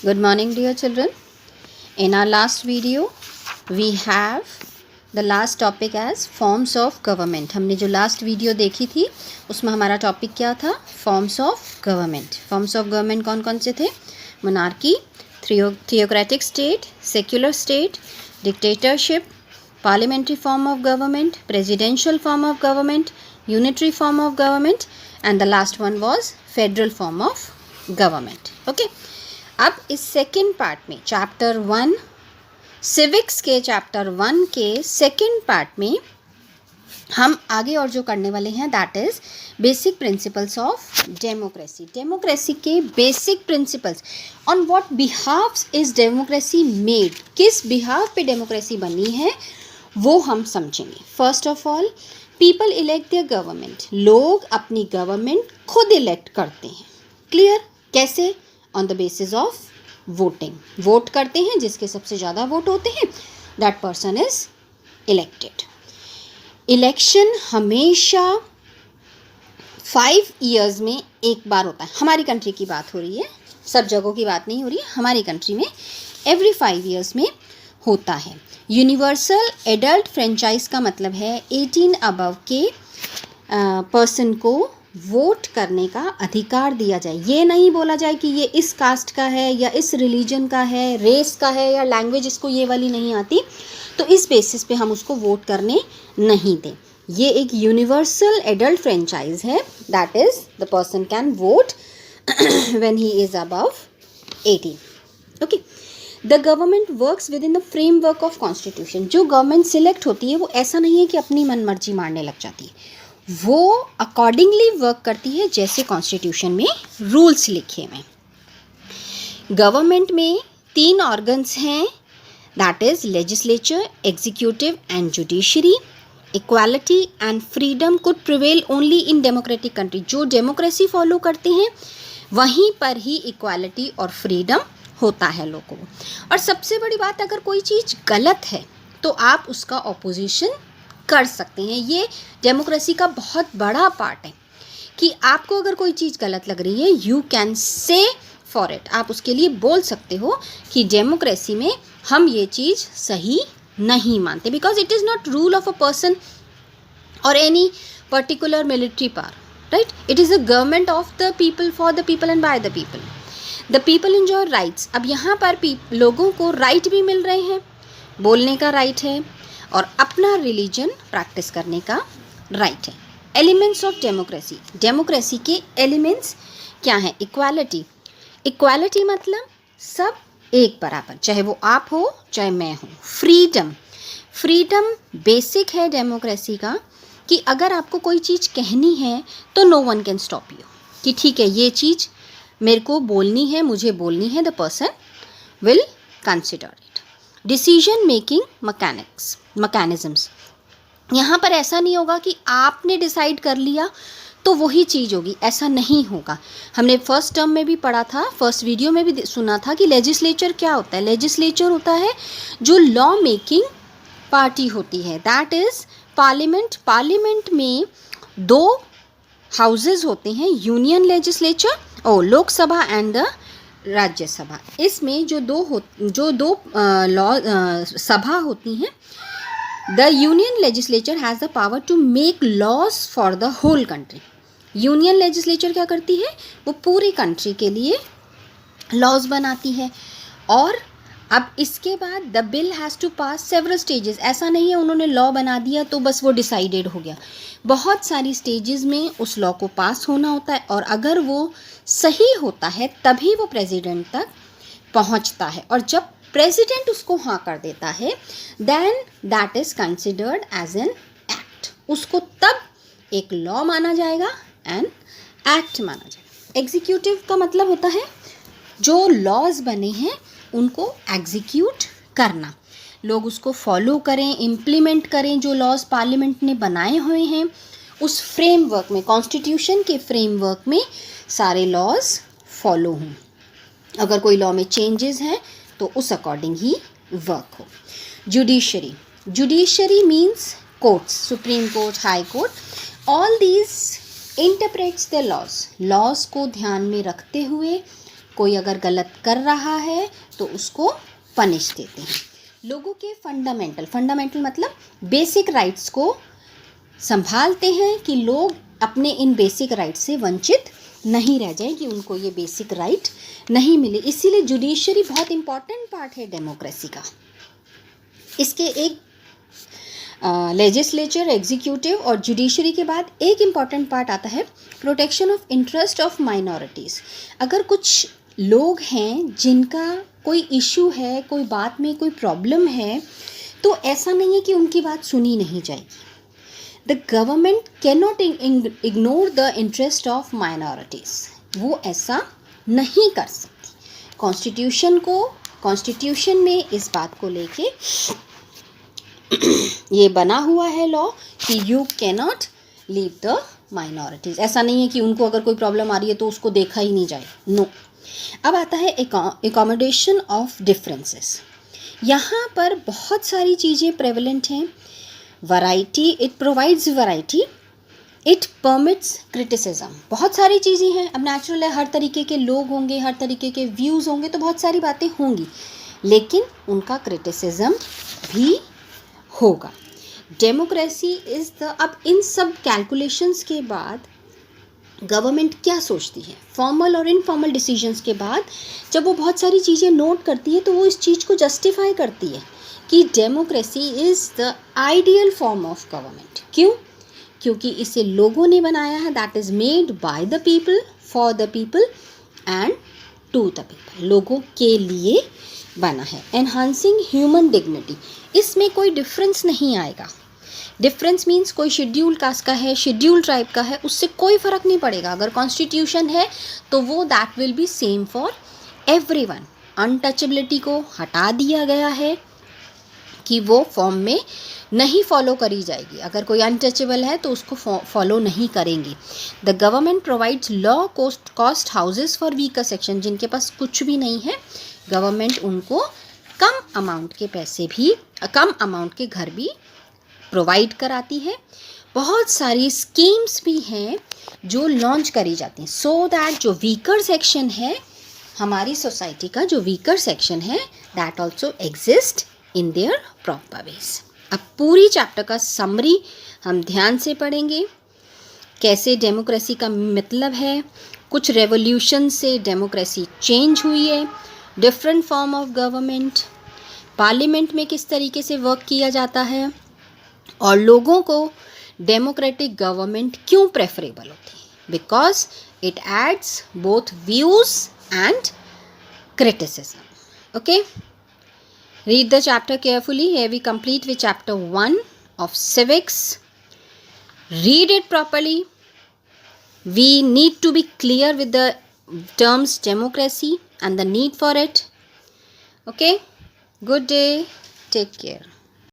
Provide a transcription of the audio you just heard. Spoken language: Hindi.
Good morning, dear children. In our last video, we have the last topic as forms of government. हमने जो last video देखी थी उसमें हमारा topic क्या था? Forms of government. Forms of government कौन कौन से थे? Monarchy, theocratic state, secular state, dictatorship, parliamentary form of government, presidential form of government, unitary form of government, and the last one was federal form of government. Okay. अब इस सेकेंड पार्ट में चैप्टर 1 सिविक्स के चैप्टर 1 के सेकेंड पार्ट में हम आगे और जो करने वाले हैं that is basic principles of democracy. Democracy के basic principles. On what behalfs is democracy made, किस बिहाफ पे डेमोक्रेसी बनी है वो हम समझेंगे. First of all, people elect their government. लोग अपनी गवर्नमेंट खुद इलेक्ट करते हैं. क्लियर? कैसे? On the basis of voting. Vote करते हैं, जिसके सबसे ज़्यादा वोट होते हैं that person is elected. Election हमेशा 5 ईयर्स में एक बार होता है. हमारी कंट्री की बात हो रही है, सब जगहों की बात नहीं हो रही है. हमारी कंट्री में एवरी 5 ईयर्स में होता है. यूनिवर्सल एडल्ट फ्रेंचाइज का मतलब है 18 अबव के पर्सन को वोट करने का अधिकार दिया जाए. ये नहीं बोला जाए कि ये इस कास्ट का है या इस रिलीजन का है, रेस का है या लैंग्वेज इसको ये वाली नहीं आती तो इस बेसिस पे हम उसको वोट करने नहीं दें. ये एक यूनिवर्सल एडल्ट फ्रेंचाइज है. That is the person can vote when he is above 18. Okay. The government works with in the framework of constitution. जो गवर्नमेंट सिलेक्ट होती है वो ऐसा नहीं है कि अपनी मन मर्जी मारने लग जाती है. वो अकॉर्डिंगली वर्क करती है जैसे कॉन्स्टिट्यूशन में रूल्स लिखे हुए. गवर्नमेंट में 3 ऑर्गन्स हैं that is legislature, executive and judiciary. Equality and freedom could prevail only in democratic country. जो डेमोक्रेसी फॉलो करते हैं वहीं पर ही इक्वालिटी और फ्रीडम होता है लोगों को. और सबसे बड़ी बात, अगर कोई चीज़ गलत है तो आप उसका ऑपोजिशन कर सकते हैं. ये डेमोक्रेसी का बहुत बड़ा पार्ट है कि आपको अगर कोई चीज़ गलत लग रही है you can say for it. आप उसके लिए बोल सकते हो कि डेमोक्रेसी में हम ये चीज़ सही नहीं मानते because it is not rule of a person और any particular military power. Right? It is a government of the people, for the people and by the people. The people enjoy rights. अब यहाँ पर लोगों को राइट भी मिल रहे हैं, बोलने का राइट है और अपना रिलीजन प्रैक्टिस करने का राइट है. Elements of democracy. डेमोक्रेसी के एलिमेंट्स क्या हैं? इक्वालिटी. इक्वालिटी मतलब सब एक बराबर, चाहे वो आप हो चाहे मैं हूँ. फ्रीडम. फ्रीडम बेसिक है डेमोक्रेसी का कि अगर आपको कोई चीज़ कहनी है तो no one can stop you कि ठीक है ये चीज़ मेरे को बोलनी है, मुझे बोलनी है. The person will consider it. Decision making mechanisms. यहाँ पर ऐसा नहीं होगा कि आपने डिसाइड कर लिया तो वही चीज़ होगी, ऐसा नहीं होगा. हमने फर्स्ट टर्म में भी पढ़ा था, फर्स्ट वीडियो में भी सुना था कि लेजिस्लेचर क्या होता है. लेजिस्लेचर होता है जो लॉ मेकिंग पार्टी होती है, दैट इज़ पार्लियामेंट. पार्लियामेंट में 2 हाउसेस होते हैं, यूनियन लेजिस्लेचर और लोकसभा एंड द राज्यसभा. इसमें जो दो लॉ सभा होती हैं, the union legislature has the power to make laws for the whole country. Union legislature क्या करती है? वो पूरी कंट्री के लिए लॉज बनाती है. और अब इसके बाद the bill has to pass several stages. ऐसा नहीं है उन्होंने लॉ बना दिया तो बस वो डिसाइडेड हो गया. बहुत सारी स्टेजेस में उस लॉ को पास होना होता है और अगर वो सही होता है तभी वो प्रेसिडेंट तक पहुंचता है. और जब प्रेसिडेंट उसको हाँ कर देता है then that is considered as an act. उसको तब एक लॉ माना जाएगा एंड एक्ट माना जाएगा. एग्जीक्यूटिव का मतलब होता है जो लॉज बने हैं उनको एग्जीक्यूट करना. लोग उसको फॉलो करें, इम्प्लीमेंट करें. जो लॉज पार्लियामेंट ने बनाए हुए हैं उस फ्रेमवर्क में, कॉन्स्टिट्यूशन के फ्रेमवर्क में सारे लॉज फॉलो हों. अगर कोई लॉ में चेंजेस हैं तो उस अकॉर्डिंग ही वर्क हो. Judiciary. Judiciary means courts, supreme court, high court. All these interprets the laws. Laws को ध्यान में रखते हुए कोई अगर गलत कर रहा है तो उसको पनिश देते हैं। लोगों के फंडामेंटल मतलब बेसिक राइट्स को संभालते हैं कि लोग अपने इन बेसिक राइट से वंचित नहीं रह जाए, कि उनको ये बेसिक राइट नहीं मिले। इसीलिए जुडिशरी बहुत इंपॉर्टेंट पार्ट है डेमोक्रेसी का। इसके एक लेजिस्लेचर, एग्जीक्यूटिव और जुडिशरी के बाद एक इम्पॉर्टेंट पार्ट आता है protection of interest of minorities. अगर कुछ लोग हैं जिनका कोई इशू है, कोई बात में कोई प्रॉब्लम है, तो ऐसा नहीं है कि उनकी बात सुनी नहीं जाएगी। The government can not ignore the interest of minorities, वो ऐसा नहीं कर सकती। कॉन्स्टिट्यूशन में इस बात को लेके ये बना हुआ है लॉ कि you can not leave the minorities. ऐसा नहीं है कि उनको अगर कोई प्रॉब्लम आ रही है तो उसको देखा ही नहीं जाए, नो। अब आता है एकोमोडेशन ऑफ डिफरेंसेस। यहाँ पर बहुत सारी चीज़ें प्रेवलेंट हैं। Variety, it provides variety, it permits criticism. बहुत सारी चीज़ें हैं, अब नेचुरल है, हर तरीके के लोग होंगे, हर तरीके के व्यूज़ होंगे, तो बहुत सारी बातें होंगी, लेकिन उनका क्रिटिसिज्म भी होगा। डेमोक्रेसी इज़ द, अब इन सब कैलकुलेशंस के बाद गवर्नमेंट क्या सोचती है, फॉर्मल और इनफॉर्मल डिसीजंस के बाद जब वो बहुत सारी चीज़ें नोट करती है तो वो इस चीज़ को जस्टिफाई करती है कि democracy is the ideal form of government. क्यों? क्योंकि इसे लोगों ने बनाया है, that is made by the people, for the people and to the people, लोगों के लिए बना है। एनहांसिंग ह्यूमन डिग्निटी, इसमें कोई डिफरेंस नहीं आएगा। डिफरेंस मीन्स कोई शेड्यूल कास्ट का है, शेड्यूल ट्राइब का है, उससे कोई फ़र्क नहीं पड़ेगा। अगर कॉन्स्टिट्यूशन है तो वो that will be same for everyone. Untouchability को हटा दिया गया है कि वो फॉर्म में नहीं फॉलो करी जाएगी। अगर कोई अनटचेबल है तो उसको फॉलो नहीं करेंगे। The government provides law cost houses for weaker section, जिनके पास कुछ भी नहीं है, गवर्नमेंट उनको कम अमाउंट के पैसे भी, कम अमाउंट के घर भी प्रोवाइड कराती है। बहुत सारी स्कीम्स भी हैं जो लॉन्च करी जाती हैं सो दैट जो वीकर सेक्शन है, हमारी सोसाइटी का जो वीकर सेक्शन है, that also exist in their proper ways. अब पूरी चैप्टर का समरी हम ध्यान से पढ़ेंगे। कैसे डेमोक्रेसी का मतलब है, कुछ रेवोल्यूशन से डेमोक्रेसी चेंज हुई है, different form of government, parliament में किस तरीके से वर्क किया जाता है, और लोगों को डेमोक्रेटिक गवर्नमेंट क्यों प्रेफरेबल होती है, because it adds both views and criticism. Okay, read the chapter carefully. Here we complete with chapter 1 of civics. Read it properly. We need to be clear with the terms democracy and the need for it. Okay, good day, take care.